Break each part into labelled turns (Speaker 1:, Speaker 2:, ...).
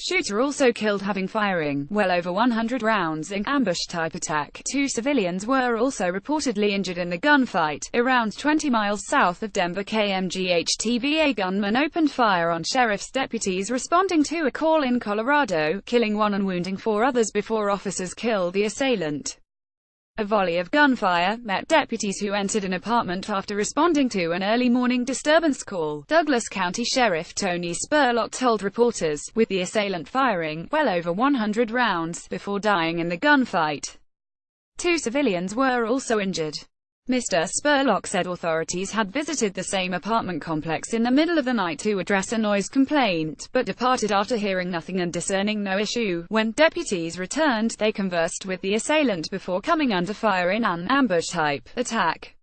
Speaker 1: Shooter also killed, having firing well over 100 rounds in ambush-type attack. 2 civilians were also reportedly injured in the gunfight. Around 20 miles south of Denver KMGH-TV, a gunman opened fire on sheriff's deputies responding to a call in Colorado, killing 1 and wounding 4 others before officers killed the assailant. A volley of gunfire met deputies who entered an apartment after responding to an early morning disturbance call, Douglas County Sheriff Tony Spurlock told reporters, with the assailant firing well over 100 rounds before dying in the gunfight. 2 civilians were also injured. Mr. Spurlock said authorities had visited the same apartment complex in the middle of the night to address a noise complaint, but departed after hearing nothing and discerning no issue. When deputies returned, they conversed with the assailant before coming under fire in an ambush-type attack.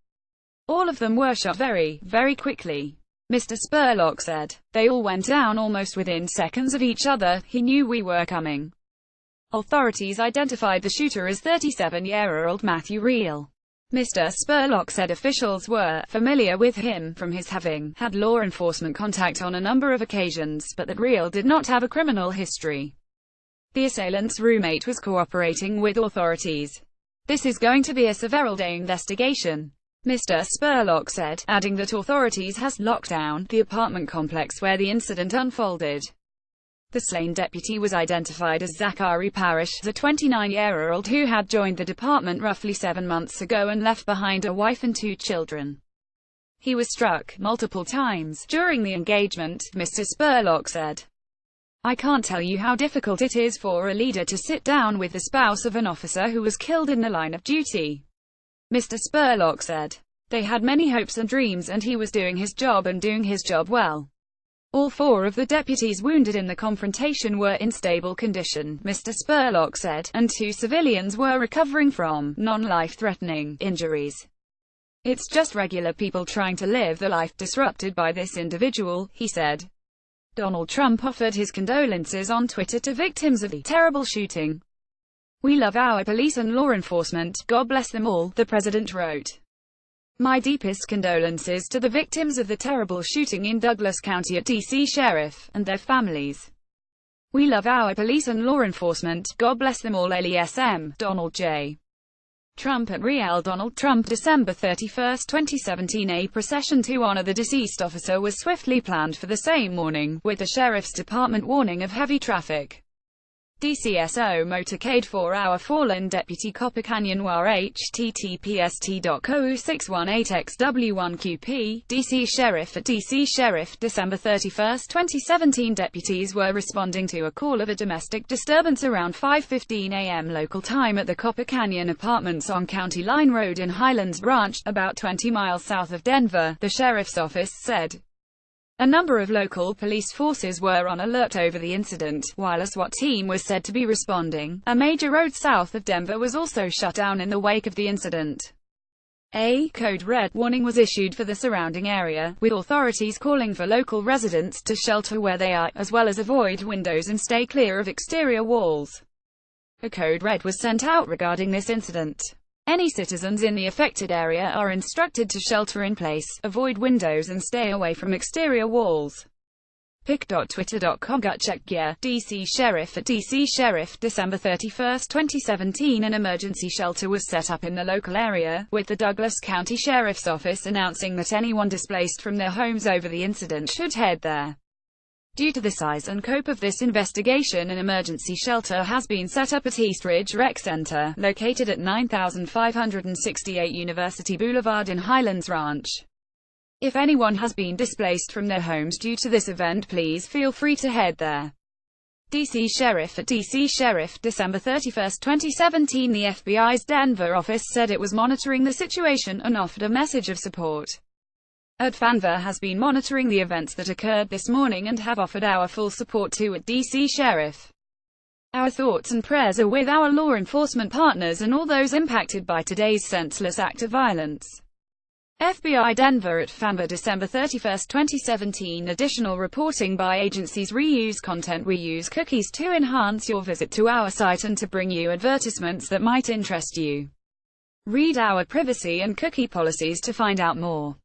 Speaker 1: All of them were shot very quickly, Mr. Spurlock said. They all went down almost within seconds of each other. He knew we were coming. Authorities identified the shooter as 37-year-old Matthew Reel. Mr. Spurlock said officials were familiar with him from his having had law enforcement contact on a number of occasions, but that Reel did not have a criminal history. The assailant's roommate was cooperating with authorities. This is going to be a several-day investigation, Mr. Spurlock said, adding that authorities has locked down the apartment complex where the incident unfolded. The slain deputy was identified as Zachary Parrish, the 29-year-old who had joined the department roughly 7 months ago and left behind a wife and 2 children. He was struck multiple times during the engagement, Mr. Spurlock said. I can't tell you how difficult it is for a leader to sit down with the spouse of an officer who was killed in the line of duty, Mr. Spurlock said. They had many hopes and dreams, and he was doing his job and doing his job well. All 4 of the deputies wounded in the confrontation were in stable condition, Mr. Spurlock said, and 2 civilians were recovering from non-life-threatening injuries. It's just regular people trying to live the life disrupted by this individual, he said. Donald Trump offered his condolences on Twitter to victims of the terrible shooting. We love our police and law enforcement, God bless them all, the president wrote. My deepest condolences to the victims of the terrible shooting in Douglas County at D.C. Sheriff, and their families. We love our police and law enforcement, God bless them all. LESM, Donald J. Trump at Real. Donald Trump, December 31, 2017. A procession to honor the deceased officer was swiftly planned for the same morning, with the sheriff's department warning of heavy traffic. DCSO motorcade for our fallen deputy Copper Canyon War https://t.co618xw1qp, DC Sheriff at DC Sheriff, December 31, 2017. Deputies were responding to a call of a domestic disturbance around 5:15 a.m. local time at the Copper Canyon Apartments on County Line Road in Highlands Ranch, about 20 miles south of Denver, the sheriff's office said. A number of local police forces were on alert over the incident, while a SWAT team was said to be responding. A major road south of Denver was also shut down in the wake of the incident. A code red warning was issued for the surrounding area, with authorities calling for local residents to shelter where they are, as well as avoid windows and stay clear of exterior walls. A code red was sent out regarding this incident. Any citizens in the affected area are instructed to shelter in place, avoid windows and stay away from exterior walls. pic.twitter.com Gutcheck Gear, DC Sheriff at DC Sheriff, December 31, 2017. An emergency shelter was set up in the local area, with the Douglas County Sheriff's Office announcing that anyone displaced from their homes over the incident should head there. Due to the size and scope of this investigation, an emergency shelter has been set up at East Ridge Rec Center, located at 9568 University Boulevard in Highlands Ranch. If anyone has been displaced from their homes due to this event, please feel free to head there. DC Sheriff at DC Sheriff, December 31, 2017. The FBI's Denver office said it was monitoring the situation and offered a message of support. At Fanver has been monitoring the events that occurred this morning and have offered our full support to at DC Sheriff. Our thoughts and prayers are with our law enforcement partners and all those impacted by today's senseless act of violence. FBI Denver at Fanver, December 31, 2017. Additional reporting by agencies. Reuse content. We use cookies to enhance your visit to our site and to bring you advertisements that might interest you. Read our privacy and cookie policies to find out more.